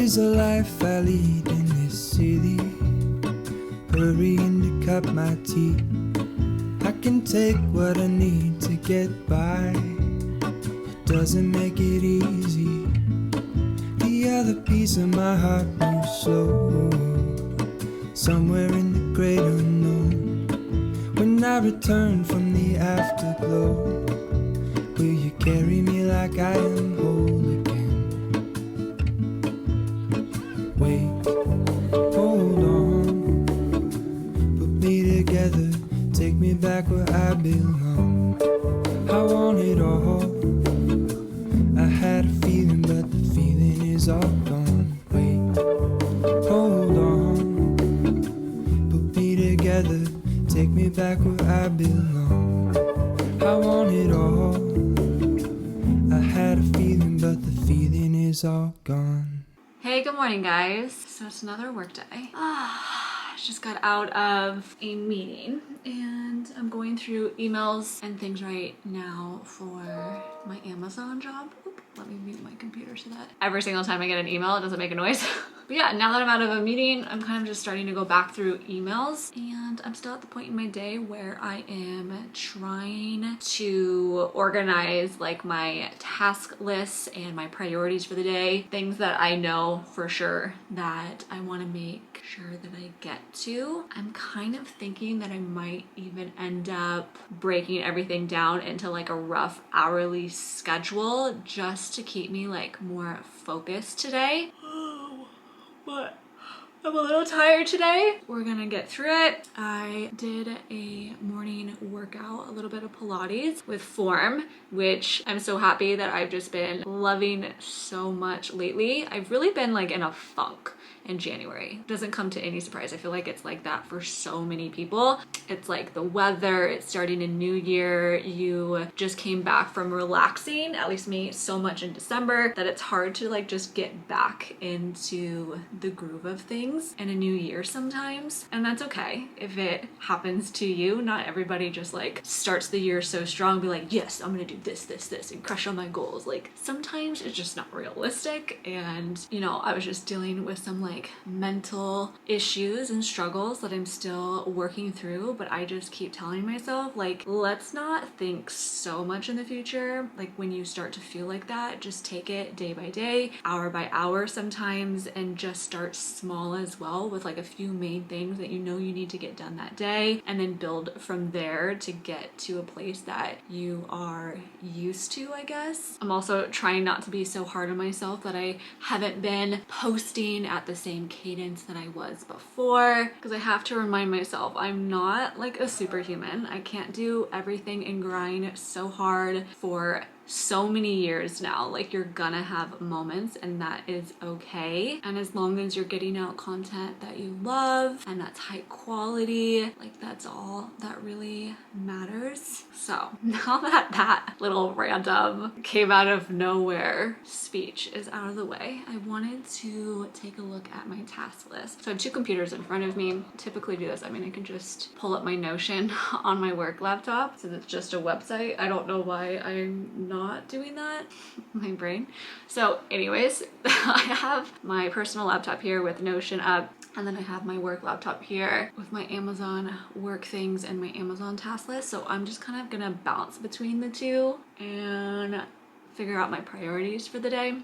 is the life I lead in this city, hurrying to cut my teeth. I can take what I need to get by, it doesn't make it easy. The other piece of my heart moves slow, somewhere in the great unknown. When I return from the afterglow, will you carry me like I am whole again? Wait, hold on, put me together, take me back where I belong. I want it all, I had a feeling but the feeling is all gone. Wait, hold on, put me together, take me back where I belong. I want it all, I had a feeling but the feeling is all gone. Hey, good morning, guys. So it's another work day. Just got out of a meeting and I'm going through emails and things right now for my Amazon job. Oop, let me mute my computer so that every single time I get an email, it doesn't make a noise. But yeah, now that I'm out of a meeting, I'm kind of just starting to go back through emails, and I'm still at the point in my day where I am trying to organize like my task lists and my priorities for the day, things that I know for sure that I want to make sure that I get to. I'm kind of thinking that I might even end up breaking everything down into like a rough hourly schedule just to keep me like more focused today. But I'm a little tired today. We're gonna get through it. I did a morning workout, a little bit of Pilates with form, which I'm so happy that I've just been loving so much lately. I've really been like in a funk in January. Doesn't come to any surprise. I feel like it's like that for so many people. It's like the weather, it's starting a new year. You just came back from relaxing, at least me, so much in December that it's hard to like just get back into the groove of things in a new year sometimes. And that's okay if it happens to you. Not everybody just like starts the year so strong, be like, yes, I'm gonna do this, and crush all my goals. Like sometimes it's just not realistic. And you know, I was just dealing with some like mental issues and struggles that I'm still working through, but I just keep telling myself like, let's not think so much in the future. Like when you start to feel like that, just take it day by day, hour by hour sometimes, and just start small as well with like a few main things that you know you need to get done that day, and then build from there to get to a place that you are used to, I guess. I'm also trying not to be so hard on myself that I haven't been posting at the same cadence that I was before, because I have to remind myself I'm not like a superhuman. I can't do everything and grind so hard for so many years now. Like you're gonna have moments, and that is okay. And as long as you're getting out content that you love and that's high quality, like that's all that really matters. So now that that little random came out of nowhere speech is out of the way, I wanted to take a look at my task list. So I have two computers in front of me. Typically do this, I mean, I can just pull up my Notion on my work laptop since it's just a website. I don't know why I'm not doing that. My brain. So anyways, I have my personal laptop here with Notion up, and then I have my work laptop here with my Amazon work things and my Amazon task list. So I'm just kind of gonna bounce between the two and figure out my priorities for the day.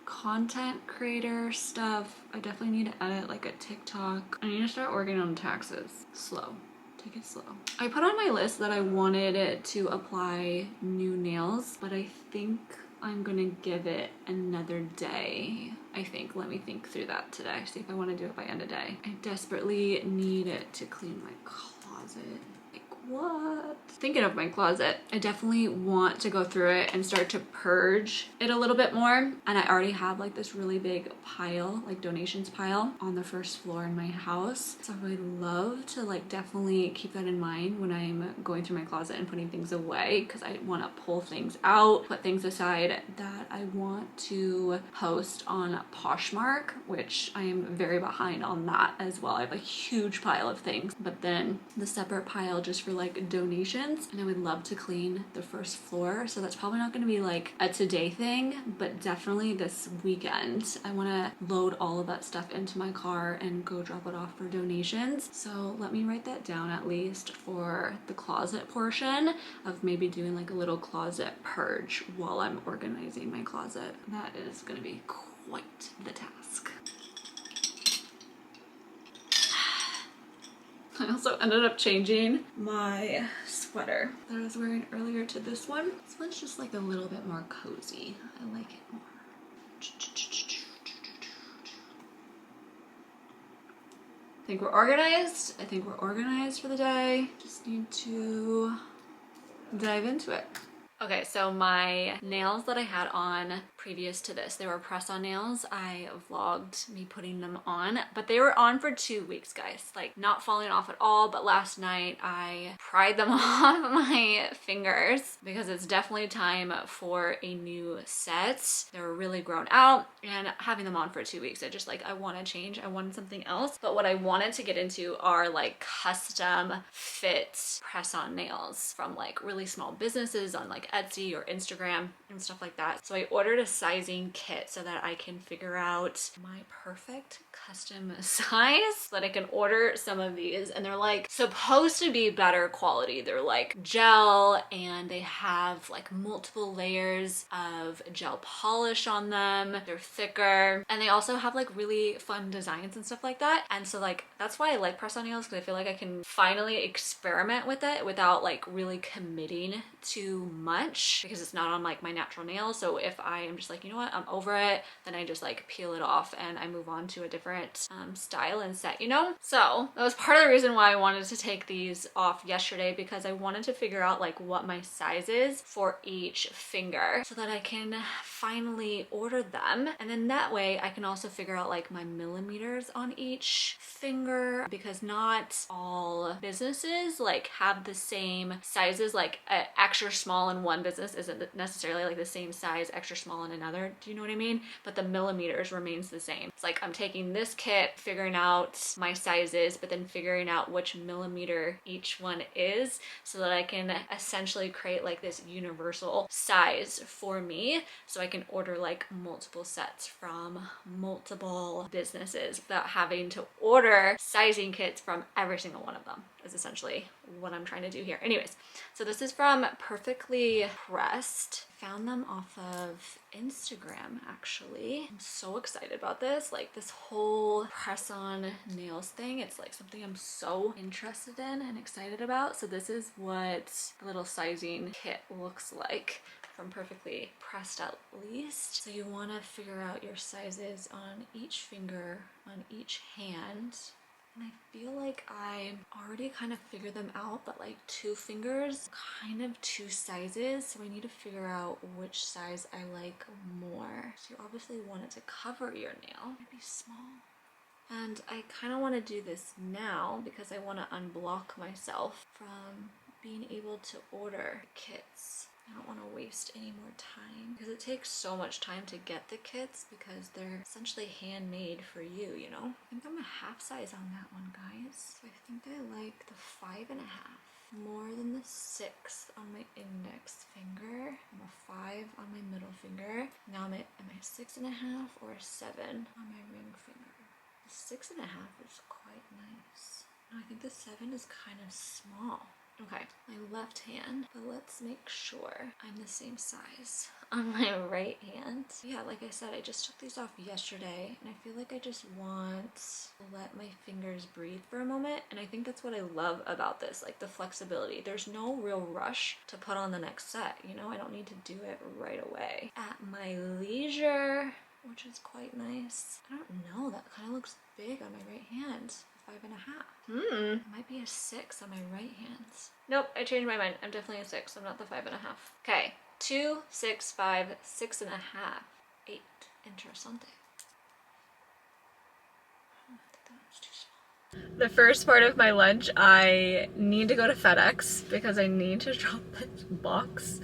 Content creator stuff, I definitely need to edit like a TikTok. I need to start working on taxes. Slow. Take it slow. I put on my list that I wanted it to apply new nails, but I think I'm gonna give it another day. I think. Let me think through that today. See if I want to do it by end of day. I desperately need it to clean my closet. Like what? Thinking of my closet, I definitely want to go through it and start to purge it a little bit more. And I already have like this really big pile, like donations pile on the first floor in my house. So I would love to like definitely keep that in mind when I'm going through my closet and putting things away, because I want to pull things out, put things aside that I want to post on Poshmark, which I am very behind on that as well. I have a huge pile of things, but then the separate pile just for for like donations, and I would love to clean the first floor. So that's probably not going to be like a today thing, but definitely this weekend I want to load all of that stuff into my car and go drop it off for donations. So let me write that down at least for the closet portion of maybe doing like a little closet purge while I'm organizing my closet. That is going to be quite the task. I also ended up changing my sweater that I was wearing earlier to this one. This one's just like a little bit more cozy. I like it more. I think we're organized. I think we're organized for the day. Just need to dive into it. Okay, so my nails that I had on previous to this, they were press-on nails. I vlogged me putting them on, but they were on for 2 weeks, guys. Like, not falling off at all, but last night I pried them off my fingers because it's definitely time for a new set. They were really grown out, and having them on for 2 weeks, I want to change. I wanted something else. But what I wanted to get into are like custom fit press-on nails from like really small businesses on like Etsy or Instagram and stuff like that. So I ordered a sizing kit so that I can figure out my perfect custom size so that I can order some of these. And they're like supposed to be better quality. They're like gel, and they have like multiple layers of gel polish on them. They're thicker, and they also have like really fun designs and stuff like that. And so like that's why I like press-on nails, because I feel like I can finally experiment with it without like really committing too much, because it's not on like my natural nails. So if I am just like, you know what, I'm over it, then I just like peel it off and I move on to a different style and set, you know? So that was part of the reason why I wanted to take these off yesterday, because I wanted to figure out like what my size is for each finger so that I can finally order them. And then that way I can also figure out like my millimeters on each finger, because not all businesses like have the same sizes. Like extra small in one business isn't necessarily like the same size extra small in another. Do you know what I mean? But the millimeters remains the same. It's like I'm taking this kit, figuring out my sizes, but then figuring out which millimeter each one is so that I can essentially create like this universal size for me, so I can order like multiple sets from multiple businesses without having to order sizing kits from every single one of them, is essentially what I'm trying to do here. Anyways, so this is from Perfectly Pressed. Found them off of Instagram, actually. I'm so excited about this. Like this whole press-on nails thing, it's like something I'm so interested in and excited about. So this is what the little sizing kit looks like from Perfectly Pressed, at least. So you want to figure out your sizes on each finger, on each hand. And I feel like I already kind of figured them out, but like 2 fingers, kind of 2 sizes. So I need to figure out which size I like more. So you obviously want it to cover your nail. Maybe small. And I kind of want to do this now because I want to unblock myself from being able to order kits. I don't want to waste any more time because it takes so much time to get the kits because they're essentially handmade for you, you know? I think I'm a half size on that one, guys. So I think I like the 5.5 more than the 6 on my index finger. I'm a 5 on my middle finger. Now am I 6.5 or a 7 on my ring finger? The 6.5 is quite nice. I think the 7 is kind of small. Okay, my left hand, but let's make sure I'm the same size on my right hand. Yeah, like I said, I just took these off yesterday, and I feel like I just want to let my fingers breathe for a moment, and I think that's what I love about this, like the flexibility. There's no real rush to put on the next set, you know? I don't need to do it right away. At my leisure, which is quite nice. I don't know, that kind of looks big on my right hand. 5.5. It might be a 6 on my right hand. Nope, I changed my mind. I'm definitely a 6. I'm not the 5.5. Okay, 2, 6, 5, 6.5, 8. Interessante. I think that was too small. The first part of my lunch, I need to go to FedEx because I need to drop this box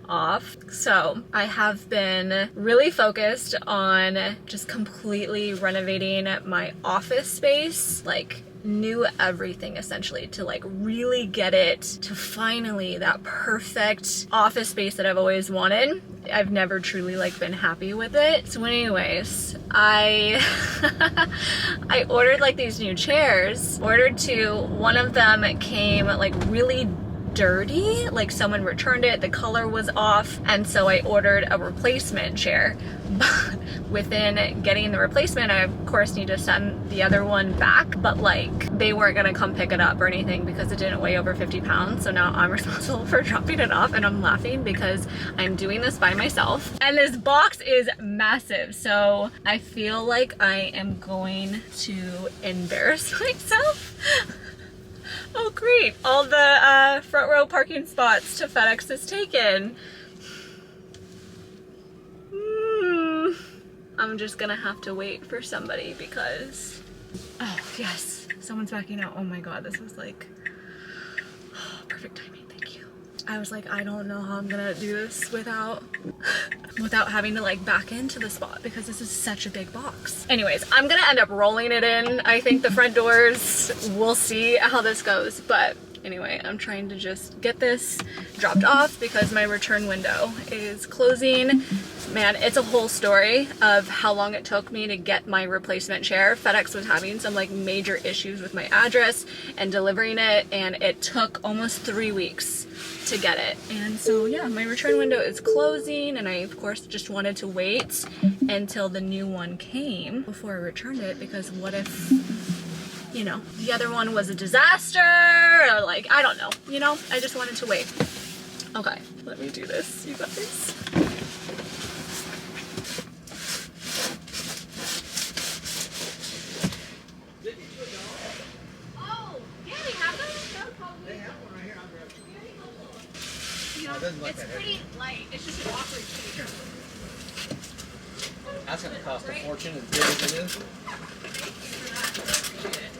off. So I have been really focused on just completely renovating my office space, like new everything essentially, to like really get it to finally that perfect office space that I've always wanted. I've never truly like been happy with it. So anyways, I I ordered like these new chairs. Ordered two. One of them came like really dirty, like someone returned it, the color was off, and so I ordered a replacement chair. But within getting the replacement, I of course need to send the other one back, but like they weren't gonna come pick it up or anything because it didn't weigh over 50 pounds. So now I'm responsible for dropping it off, and I'm laughing because I'm doing this by myself. And this box is massive, so I feel like I am going to embarrass myself. Oh great, all the front row parking spots to FedEx is taken. I'm just gonna have to wait for somebody because, oh yes, someone's backing out. Oh my god, this was like, oh, perfect timing, thank you. I was like, I don't know how I'm gonna do this without having to like back into the spot because this is such a big box. Anyways, I'm gonna end up rolling it in. I think the front doors, we'll see how this goes, but anyway, I'm trying to just get this dropped off because my return window is closing. Man, it's a whole story of how long it took me to get my replacement chair. FedEx was having some like major issues with my address and delivering it, and it took almost 3 weeks to get it. And so yeah, my return window is closing, and I of course just wanted to wait until the new one came before I returned it, because what if, you know, the other one was a disaster, or like, I don't know, you know, I just wanted to wait. Okay, let me do this, you guys. Oh, yeah, they have those? That would probably... They have one right here, I'll grab it. You know, it's pretty light, it's just an awkward shape. That's gonna cost a fortune as big as it is.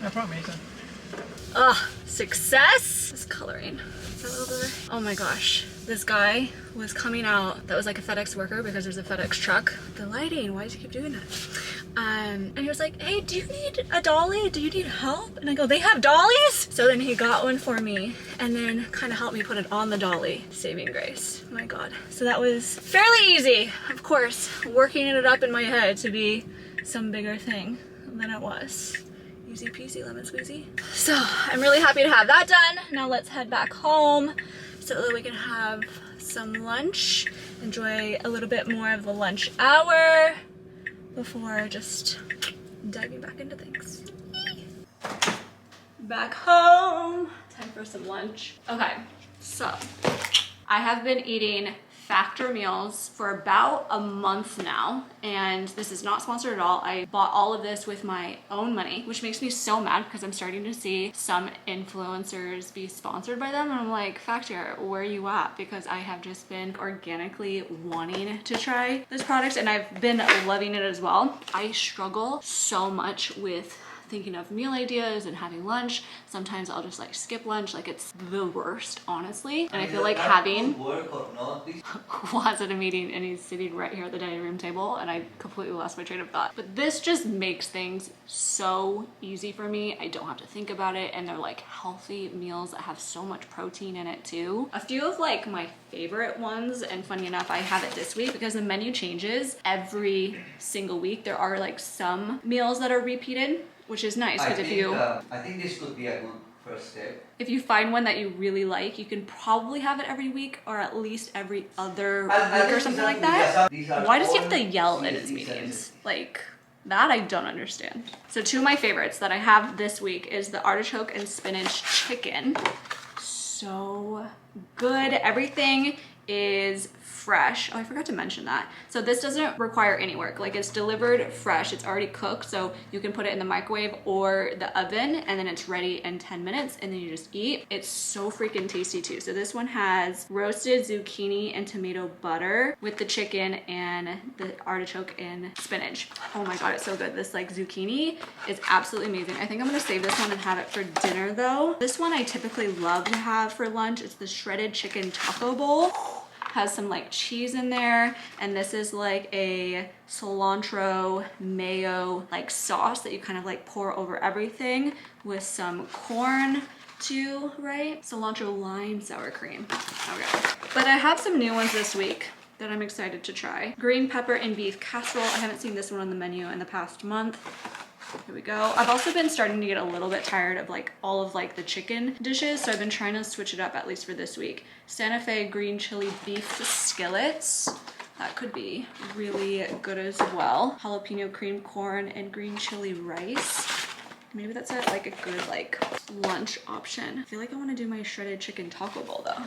No problem, Ethan. Ugh, success! This coloring. Oh my gosh. This guy was coming out that was like a FedEx worker because there's a FedEx truck. The lighting, why does he keep doing that? And he was like, hey, do you need a dolly? Do you need help? And I go, they have dollies? So then he got one for me and then kind of helped me put it on the dolly. Saving grace. Oh my God. So that was fairly easy. Of course, working it up in my head to be some bigger thing than it was. Easy peasy lemon squeezy. So I'm really happy to have that done. Now let's head back home so that we can have some lunch, enjoy a little bit more of the lunch hour before just diving back into things. Back home. Time for some lunch. Okay, so I have been eating Factor meals for about a month now, and this is not sponsored at all. I bought all of this with my own money, which makes me so mad because I'm starting to see some influencers be sponsored by them, and I'm like, Factor, where are you at? Because I have just been organically wanting to try this product, and I've been loving it as well. I struggle so much with thinking of meal ideas and having lunch. Sometimes I'll just like skip lunch, like it's the worst, honestly. And I feel like having was at a meeting and he's sitting right here at the dining room table, and I completely lost my train of thought. But this just makes things so easy for me. I don't have to think about it, and they're like healthy meals that have so much protein in it too. A few of like my favorite ones, and funny enough, I have it this week because the menu changes every single week. There are like some meals that are repeated, which is nice because I think this could be a good first step. If you find one that you really like, you can probably have it every week or at least every other week or something like that. Why does he have to yell in his meetings? Like, that I don't understand. So two of my favorites that I have this week is the artichoke and spinach chicken. So good. Everything is fresh. Oh, I forgot to mention that. So this doesn't require any work. Like, it's delivered fresh. It's already cooked, so you can put it in the microwave or the oven, and then it's ready in 10 minutes, and then you just eat. It's so freaking tasty too. So this one has roasted zucchini and tomato butter with the chicken and the artichoke and spinach. Oh my God, it's so good. This like zucchini is absolutely amazing. I think I'm gonna save this one and have it for dinner though. This one I typically love to have for lunch. It's the shredded chicken taco bowl. Has some like cheese in there, and this is like a cilantro mayo like sauce that you kind of like pour over everything with some corn too, right? Cilantro lime sour cream. Okay. But I have some new ones this week that I'm excited to try. Green pepper and beef casserole. I haven't seen this one on the menu in the past month. Here we go. I've also been starting to get a little bit tired of like all of like the chicken dishes, so I've been trying to switch it up at least for this week. Santa Fe green chili beef skillets. That could be really good as well. Jalapeno cream corn and green chili rice. Maybe that's like a good like lunch option. I feel like I want to do my shredded chicken taco bowl though.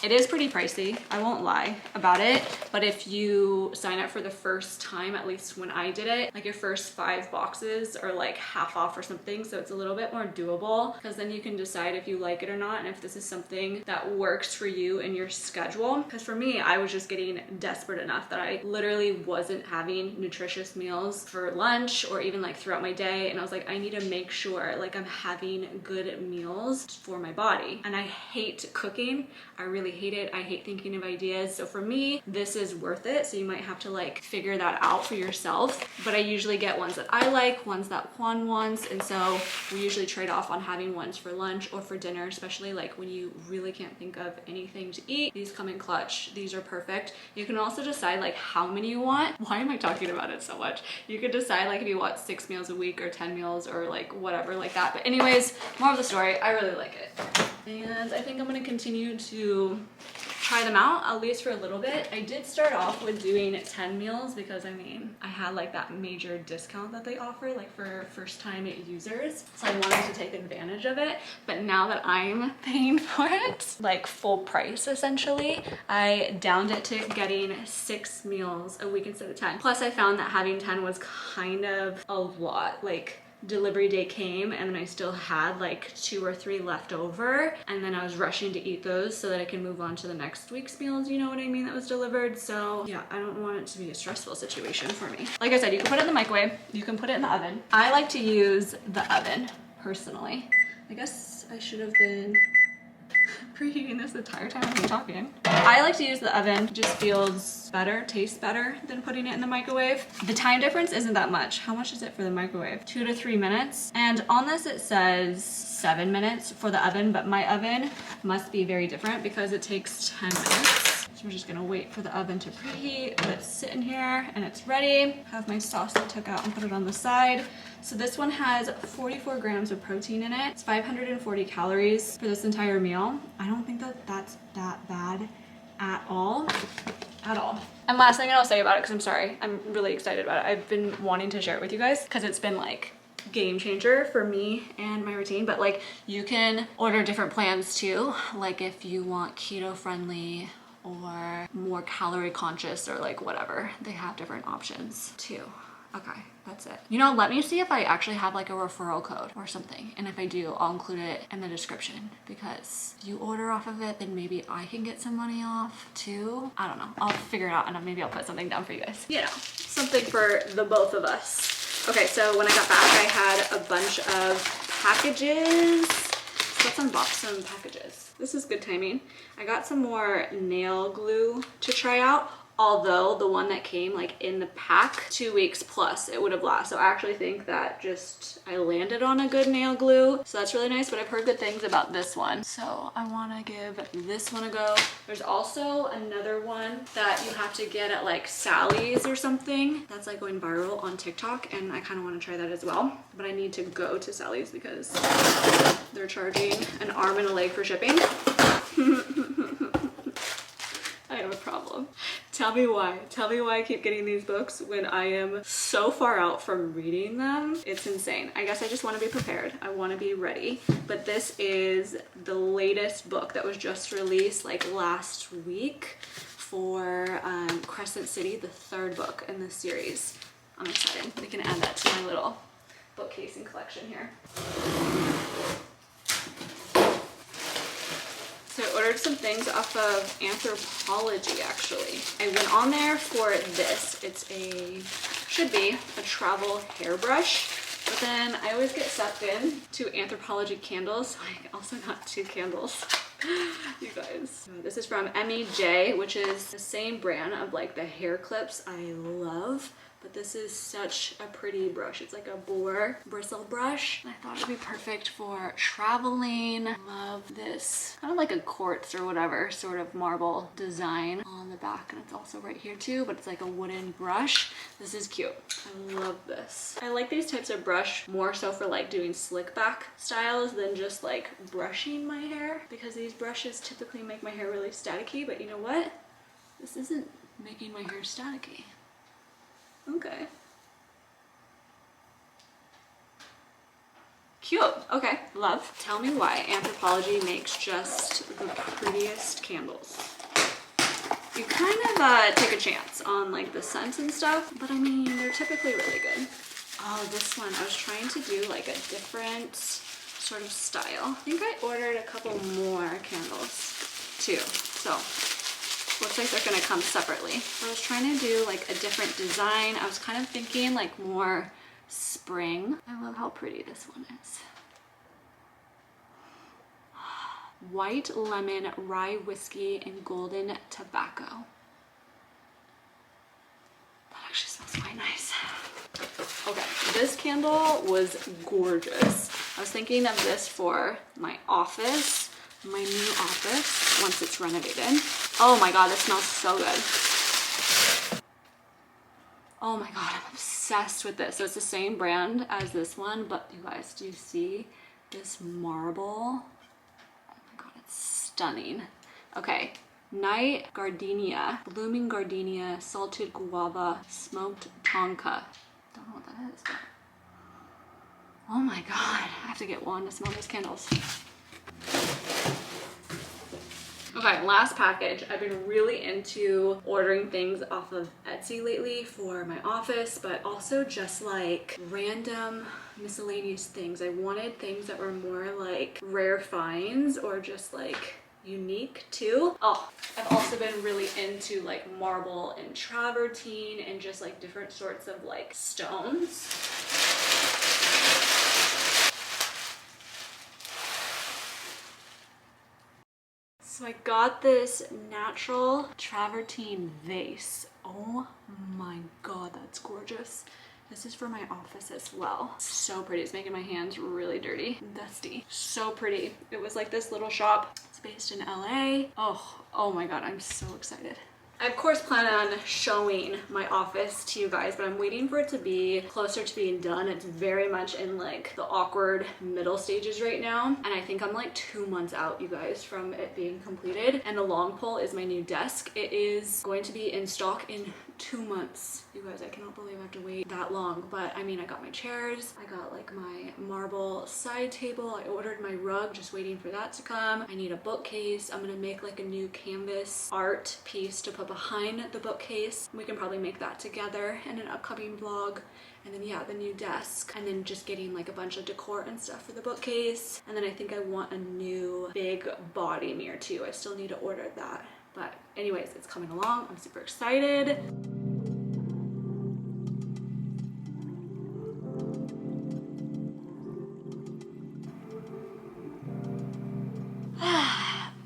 It is pretty pricey, I won't lie about it, but if you sign up for the first time, at least when I did it, like your first 5 boxes are like half off or something, so it's a little bit more doable, because then you can decide if you like it or not, and if this is something that works for you in your schedule. Because for me, I was just getting desperate enough that I literally wasn't having nutritious meals for lunch or even like throughout my day, and I was like, I need to make sure like I'm having good meals for my body. And I hate cooking. I really hate it. I hate thinking of ideas. So for me, this is worth it. So you might have to like figure that out for yourself. But I usually get ones that I like, ones that Juan wants. And so we usually trade off on having ones for lunch or for dinner, especially like when you really can't think of anything to eat. These come in clutch. These are perfect. You can also decide like how many you want. Why am I talking about it so much? You could decide like if you want 6 meals a week or 10 meals or like whatever like that. But anyways, more of the story. I really like it. And I think I'm gonna continue to try them out, at least for a little bit. I did start off with doing 10 meals because I mean, I had like that major discount that they offer like for first time users. So I wanted to take advantage of it. But now that I'm paying for it, like full price essentially, I downed it to getting 6 meals a week instead of 10. Plus I found that having 10 was kind of a lot. Like delivery day came and then I still had like 2 or 3 left over, and then I was rushing to eat those so that I can move on to the next week's meals, you know what I mean, that was delivered. So yeah, I don't want it to be a stressful situation for me. Like I said, you can put it in the microwave, you can put it in the oven. I like to use the oven personally. I guess I should have been preheating this the entire time I've been talking. I like to use the oven. It just feels better, tastes better than putting it in the microwave. The time difference isn't that much. How much is it for the microwave? 2 to 3 minutes. And on this it says 7 minutes for the oven, but my oven must be very different because it takes 10 minutes. So we're just gonna wait for the oven to preheat. Let it sit in here and it's ready. Have my sauce I took out and put it on the side. So this one has 44 grams of protein in it. It's 540 calories for this entire meal. I don't think that that's that bad at all. At all. And last thing I'll say about it, because I'm sorry, I'm really excited about it. I've been wanting to share it with you guys because it's been like game changer for me and my routine. But like you can order different plans too. Like if you want keto friendly or more calorie conscious or like whatever, they have different options too. Okay, that's it. You know, let me see if I actually have like a referral code or something. And if I do, I'll include it in the description, because if you order off of it, then maybe I can get some money off too. I don't know. I'll figure it out and maybe I'll put something down for you guys. You know, something for the both of us. Okay, so when I got back, I had a bunch of packages. So let's unbox some packages. This is good timing. I got some more nail glue to try out. Although the one that came like in the pack, 2 weeks plus it would have lasted. So I actually think that just I landed on a good nail glue. So that's really nice, but I've heard good things about this one. So I wanna give this one a go. There's also another one that you have to get at like Sally's or something. That's like going viral on TikTok, and I kinda wanna try that as well. But I need to go to Sally's because they're charging an arm and a leg for shipping. I have a problem. Tell me why. Tell me why I keep getting these books when I am so far out from reading them. It's insane. I guess I just want to be prepared. I want to be ready. But this is the latest book that was just released like last week for Crescent City, the 3rd book in this series. I'm excited. We can add that to my little bookcase and collection here. So I ordered some things off of Anthropology actually. I went on there for this. It's should be a travel hairbrush, but then I always get sucked in to Anthropology candles, so I also got 2 candles. You guys. This is from MEJ, which is the same brand of like the hair clips I love. But this is such a pretty brush. It's like a boar bristle brush. And I thought it'd be perfect for traveling. Love this kind of like a quartz or whatever sort of marble design on the back. And it's also right here too, but it's like a wooden brush. This is cute. I love this. I like these types of brush more so for like doing slick back styles than just like brushing my hair, because these brushes typically make my hair really staticky. But you know what? This isn't making my hair staticky. Okay. Cute. Okay, love. Tell me why Anthropologie makes just the prettiest candles. You kind of take a chance on like the scents and stuff, but I mean, they're typically really good. Oh, this one, I was trying to do like a different sort of style. I think I ordered a couple more candles too, so looks like they're gonna come separately. I was trying to do like a different design. I was kind of thinking like more spring. I love how pretty this one is. White lemon, rye whiskey, and golden tobacco. That actually smells quite nice. Okay, this candle was gorgeous. I was thinking of this for my office, my new office, once it's renovated. Oh my god, this smells so good. Oh my god, I'm obsessed with this. So it's the same brand as this one, but you guys, do you see this marble? Oh my god, it's stunning. Okay, night gardenia, blooming gardenia, salted guava, smoked tonka. Don't know what that is, but oh my god, I have to get one to smell these candles. Okay, last package. I've been really into ordering things off of Etsy lately for my office, but also just like random miscellaneous things. I wanted things that were more like rare finds or just like unique too. Oh, I've also been really into like marble and travertine and just like different sorts of like stones. So I got this natural travertine vase. Oh my god, that's gorgeous. This is for my office as well. So pretty. It's making my hands really dirty and dusty. So pretty. It was like this little shop. It's based in LA. Oh my god, I'm so excited. I of course plan on showing my office to you guys, but I'm waiting for it to be closer to being done. It's very much in like the awkward middle stages right now. And I think I'm like 2 months out, you guys, from it being completed. And the long pole is my new desk. It is going to be in stock in 2 months. You guys, I cannot believe I have to wait that long. But I mean, I got my chairs, I got like my marble side table, I ordered my rug, just waiting for that to come. I need a bookcase. I'm gonna make like a new canvas art piece to put behind the bookcase. We can probably make that together in an upcoming vlog. And then yeah, the new desk, and then just getting like a bunch of decor and stuff for the bookcase. And then I think I want a new big body mirror too. I still need to order that. But anyways, it's coming along. I'm super excited.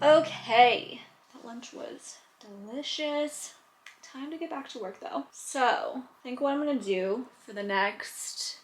Okay, that lunch was delicious. Time to get back to work though. So I think what I'm gonna do for the next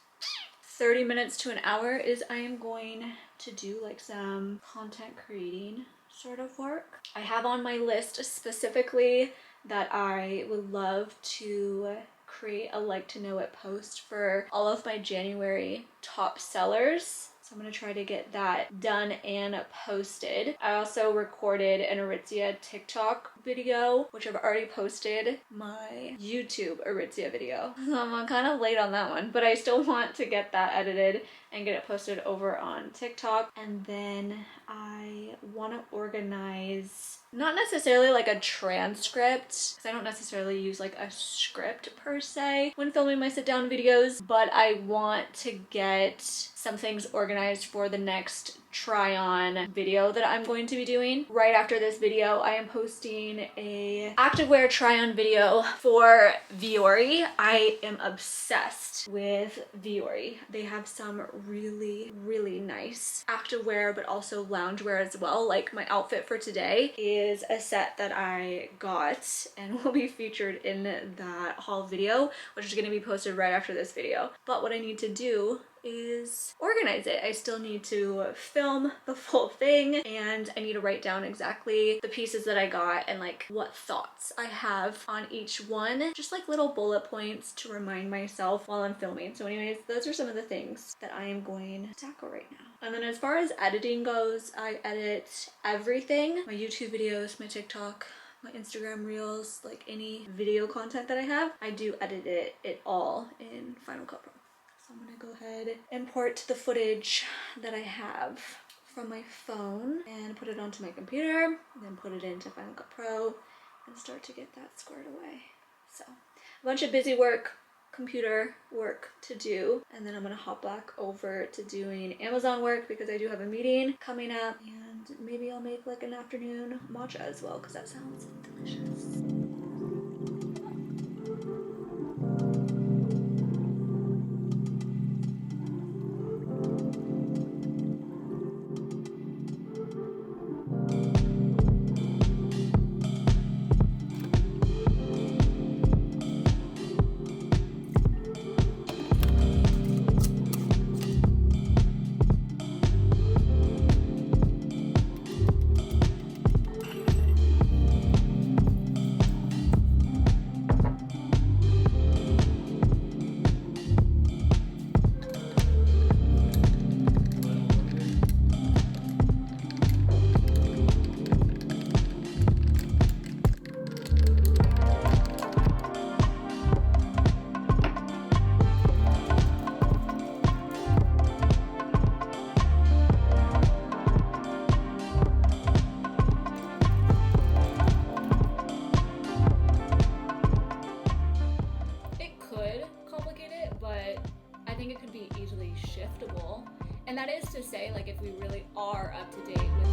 30 minutes to an hour is I am going to do like some content creating sort of work. I have on my list specifically that I would love to create a like to know it post for all of my January top sellers. So I'm gonna try to get that done and posted. I also recorded an Aritzia TikTok video, which I've already posted my YouTube Aritzia video. So I'm kind of late on that one, but I still want to get that edited and get it posted over on TikTok. And then I want to organize not necessarily like a transcript, because I don't necessarily use like a script per se when filming my sit down videos, but I want to get some things organized for the next try on video that I'm going to be doing. Right after this video, I am posting a activewear try on video for Vuori. I am obsessed with Vuori. They have some really, really nice activewear, but also loungewear as well. Like my outfit for today is a set that I got and will be featured in that haul video, which is going to be posted right after this video. But what I need to do is organize it. I still need to film the full thing, and I need to write down exactly the pieces that I got and like what thoughts I have on each one, just like little bullet points to remind myself while I'm filming. So anyways, those are some of the things that I am going to tackle right now. And then as far as editing goes, I edit everything, my YouTube videos, my TikTok, my Instagram reels, like any video content that I have, I do edit it all in Final Cut Pro. So I'm gonna go ahead and import the footage that I have from my phone and put it onto my computer, then put it into Final Cut Pro and start to get that squared away. So a bunch of busy work, computer work to do, and then I'm gonna hop back over to doing Amazon work because I do have a meeting coming up, and maybe I'll make like an afternoon matcha as well because that sounds delicious. And that is to say, like, if we really are up to date with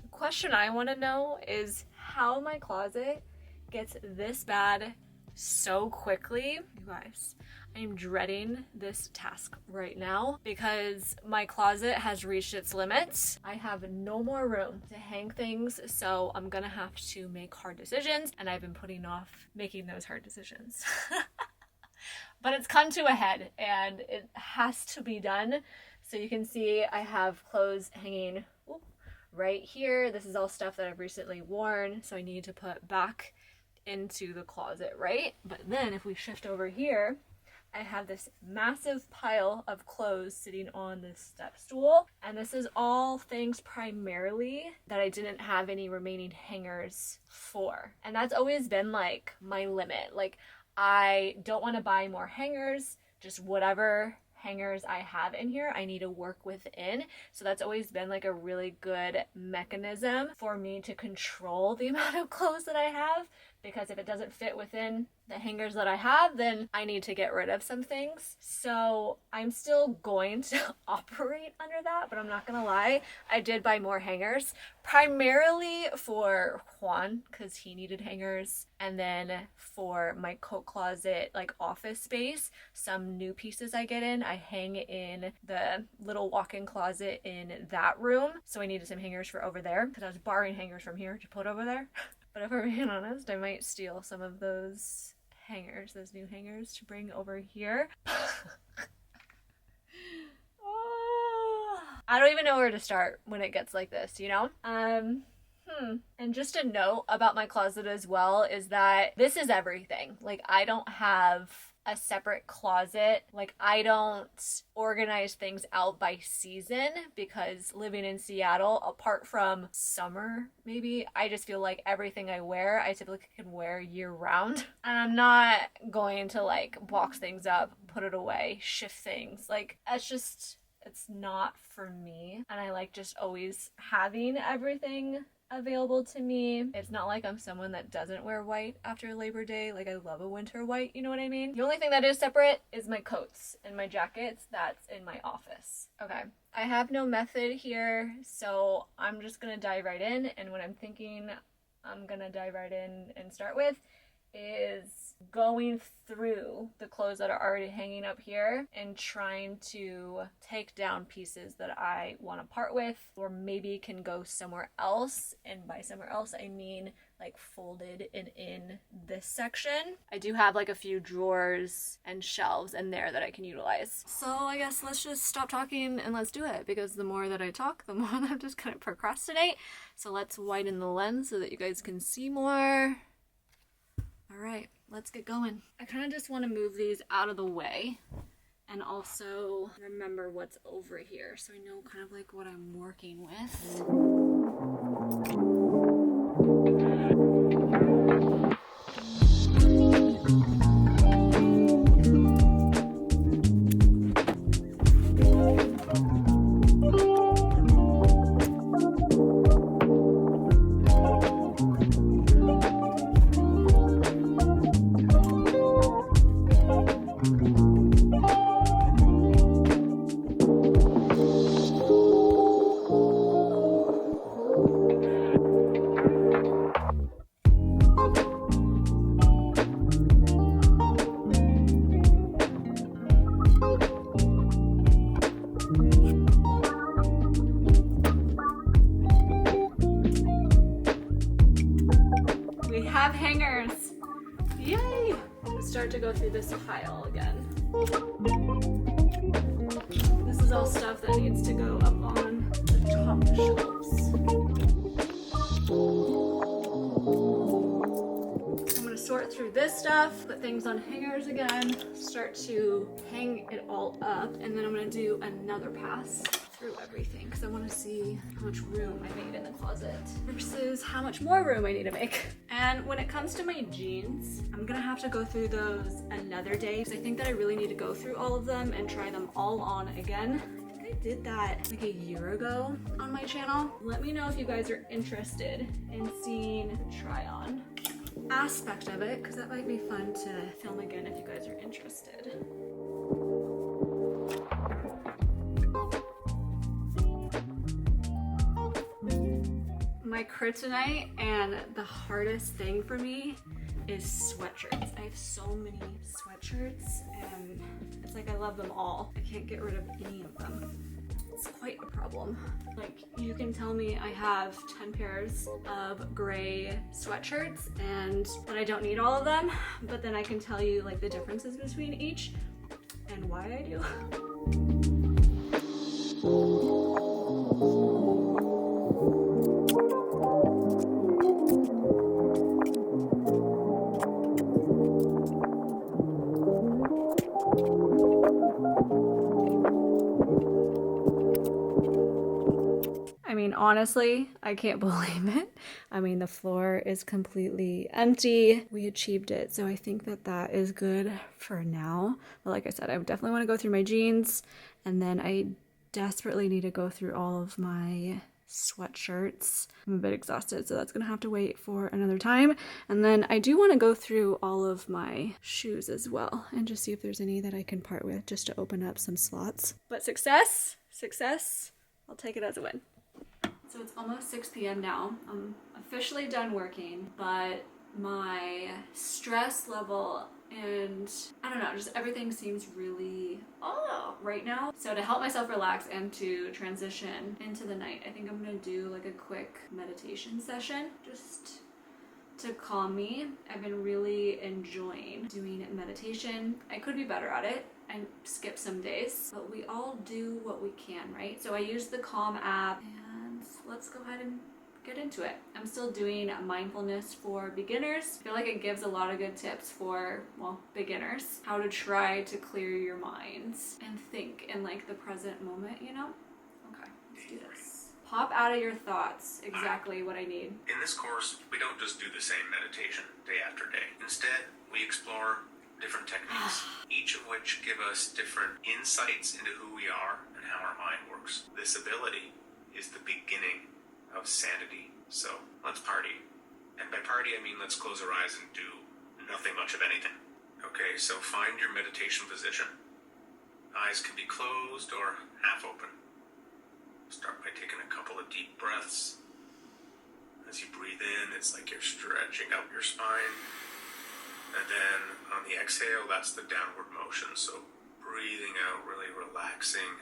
the question I want to know is how my closet gets this bad so quickly. You guys, I am dreading this task right now because my closet has reached its limits. I have no more room to hang things, so I'm gonna have to make hard decisions, and I've been putting off making those hard decisions. But it's come to a head and it has to be done. So you can see I have clothes hanging right here. This is all stuff that I've recently worn, so I need to put back into the closet, right? But then if we shift over here, I have this massive pile of clothes sitting on this step stool, and this is all things primarily that I didn't have any remaining hangers for. And that's always been like my limit. Like, I don't want to buy more hangers, just whatever hangers I have in here I need to work within. So that's always been like a really good mechanism for me to control the amount of clothes that I have, because if it doesn't fit within the hangers that I have, then I need to get rid of some things. So I'm still going to operate under that, but I'm not gonna lie, I did buy more hangers, primarily for Juan because he needed hangers, and then for my coat closet, like office space, some new pieces I get in, I hang in the little walk-in closet in that room, so I needed some hangers for over there because I was borrowing hangers from here to put over there. But if we're being honest, I might steal some of those hangers, those new hangers, to bring over here. Oh, I don't even know where to start when it gets like this, you know? And just a note about my closet as well is that this is everything. Like, I don't have a separate closet. Like, I don't organize things out by season because living in Seattle, apart from summer maybe, I just feel like everything I wear I typically can wear year round, and I'm not going to like box things up, put it away, shift things. Like, it's not for me, and I like just always having everything available to me. It's not like I'm someone that doesn't wear white after Labor Day. Like, I love a winter white, you know what I mean? The only thing that is separate is my coats and my jackets. That's in my office. Okay, I have no method here, so I'm just gonna dive right in, and what I'm thinking I'm gonna dive right in and start with is going through the clothes that are already hanging up here and trying to take down pieces that I want to part with, or maybe can go somewhere else. And by somewhere else, I mean like folded and in this section. I do have like a few drawers and shelves in there that I can utilize. So I guess let's just stop talking and let's do it, because the more that I talk, the more that I'm just gonna procrastinate. So let's widen the lens so that you guys can see more. All right, let's get going. I kind of just want to move these out of the way and also remember what's over here so I know kind of like what I'm working with. Hangers. Yay! Start to go through this pile again. This is all stuff that needs to go up on the top shelves. I'm gonna sort through this stuff, put things on hangers again, start to hang it all up, and then I'm gonna do another pass through everything because I want to see how much room I made in the closet versus how much more room I need to make. And when it comes to my jeans, I'm gonna have to go through those another day because I think that I really need to go through all of them and try them all on again. I think I did that like a year ago on my channel. Let me know if you guys are interested in seeing the try on aspect of it, because that might be fun to film again if you guys are interested. My kryptonite and the hardest thing for me is sweatshirts. I have so many sweatshirts and it's like I love them all. I can't get rid of any of them. It's quite a problem. Like, you can tell me I have 10 pairs of gray sweatshirts and that I don't need all of them, but then I can tell you like the differences between each and why I do. Honestly, I can't believe it. I mean, the floor is completely empty. We achieved it, so I think that that is good for now. But like I said, I definitely want to go through my jeans, and then I desperately need to go through all of my sweatshirts. I'm a bit exhausted, so that's gonna have to wait for another time. And then I do want to go through all of my shoes as well and just see if there's any that I can part with just to open up some slots. But success, I'll take it as a win. So it's almost 6 p.m. now. I'm officially done working, but my stress level and I don't know, just everything seems really right now. So to help myself relax and to transition into the night, I think I'm gonna do like a quick meditation session just to calm me. I've been really enjoying doing meditation. I could be better at it. I skip some days, but we all do what we can, right? So I use the Calm app, and let's go ahead and get into it. I'm still doing mindfulness for beginners. I feel like it gives a lot of good tips for, well, beginners, how to try to clear your minds and think in like the present moment, you know? Okay, let's do this. Pop out of your thoughts. Exactly what I need. In this course, we don't just do the same meditation day after day. Instead, we explore different techniques, each of which give us different insights into who we are and how our mind works. This ability is the beginning of sanity. So let's party. And by party, I mean let's close our eyes and do nothing much of anything. Okay, so find your meditation position. Eyes can be closed or half open. Start by taking a couple of deep breaths. As you breathe in, it's like you're stretching out your spine. And then on the exhale, that's the downward motion. So breathing out, really relaxing.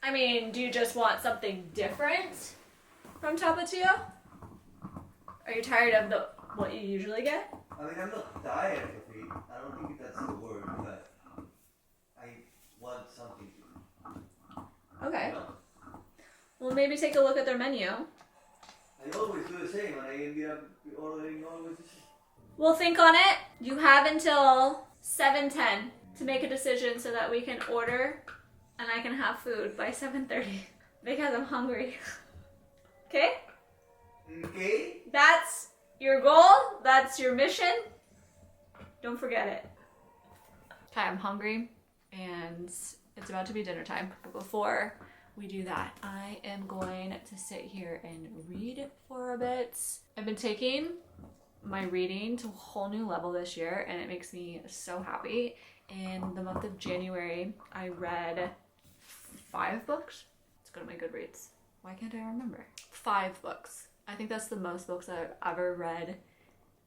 I mean, do you just want something different from Tapatio? Are you tired of what you usually get? I mean, I'm not tired of it. I don't think that's the word, but I want something to. Okay. No. Well, maybe take a look at their menu. I always do the same, and I end up ordering always the same. We'll think on it. You have until 7:10 to make a decision so that we can order and I can have food by 7:30 because I'm hungry. Okay? Okay? That's your goal. That's your mission. Don't forget it. Okay, I'm hungry and it's about to be dinner time. But before we do that, I am going to sit here and read for a bit. I've been taking my reading to a whole new level this year and it makes me so happy. In the month of January, I read 5 books. Let's go to my Goodreads. Why can't I remember? 5 books. I think that's the most books I've ever read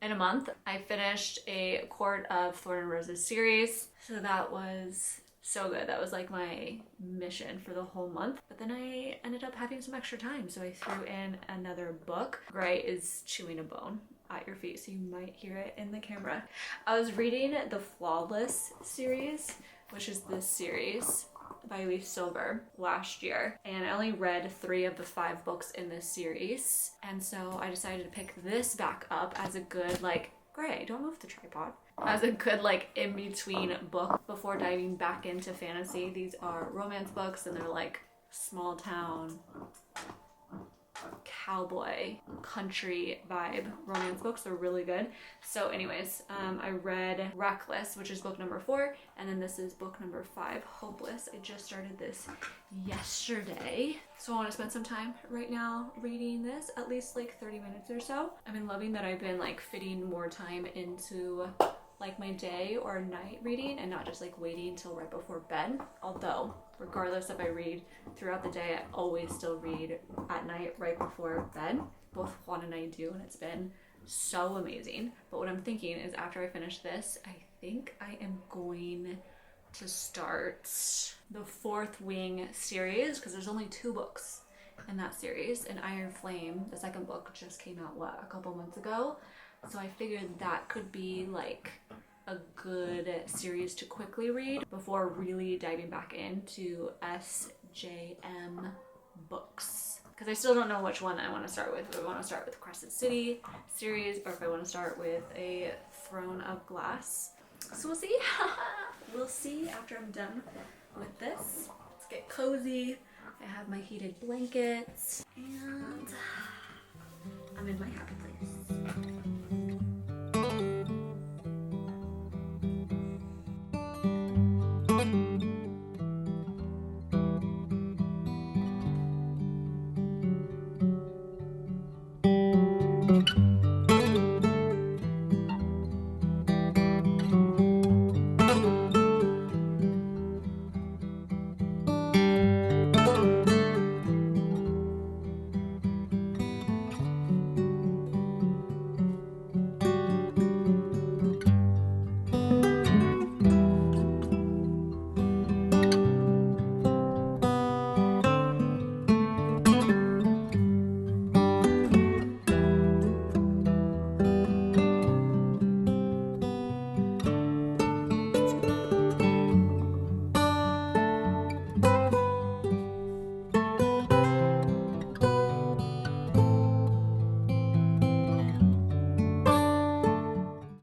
in a month. I finished a Court of Thorn and Roses series, so that was so good. That was like my mission for the whole month. But then I ended up having some extra time, so I threw in another book. Gray is chewing a bone at your feet, so you might hear it in the camera. I was reading the Flawless series, which is this series by Leaf Silver last year, and I only read 3 of the 5 books in this series, and so I decided to pick this back up as a good, like, Gray, don't move the tripod, as a good, like, in-between book before diving back into fantasy. These are romance books and they're like small town cowboy country vibe romance books. They're really good. So anyways, I read Reckless, which is book number 4, and then this is book number 5, Hopeless. I just started this yesterday, so I want to spend some time right now reading this, at least like 30 minutes or so. I've been loving that I've been like fitting more time into like my day or night reading and not just like waiting till right before bed. Although regardless if I read throughout the day, I always still read at night right before bed. Both Juan and I do, and it's been so amazing. But what I'm thinking is after I finish this, I think I am going to start the 4th Wing series, because there's only 2 books in that series, and Iron Flame, the 2nd book, just came out a couple months ago. So I figured that could be like a good series to quickly read before really diving back into SJM books. Because I still don't know which one I want to start with. If I want to start with Crescent City series or if I want to start with a Throne of Glass. So we'll see. We'll see after I'm done with this. Let's get cozy. I have my heated blankets and I'm in my happy place.